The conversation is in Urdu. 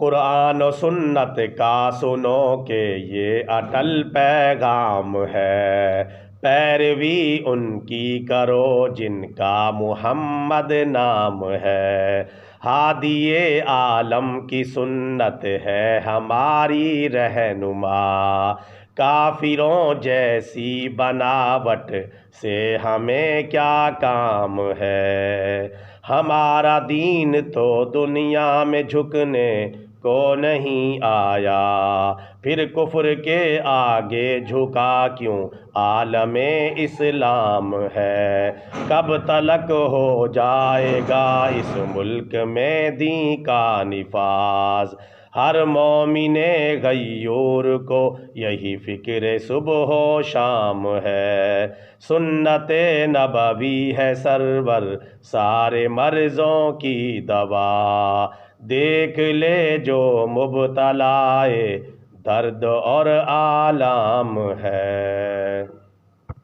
قرآن و سنت کا سنو کہ یہ اٹل پیغام ہے، پیروی ان کی کرو جن کا محمد نام ہے۔ ہادی عالم کی سنت ہے ہماری رہنما، کافروں جیسی بناوٹ سے ہمیں کیا کام ہے۔ ہمارا دین تو دنیا میں جھکنے کو نہیں آیا، پھر کفر کے آگے جھکا کیوں عالم اسلام ہے۔ کب تلک ہو جائے گا اس ملک میں دین کا نفاذ، ہر مومن غیور کو یہی فکر صبح و شام ہے۔ سنت نبوی ہے سرور سارے مرضوں کی دوا، دیکھ لے جو مبتلا درد اور آلام ہے۔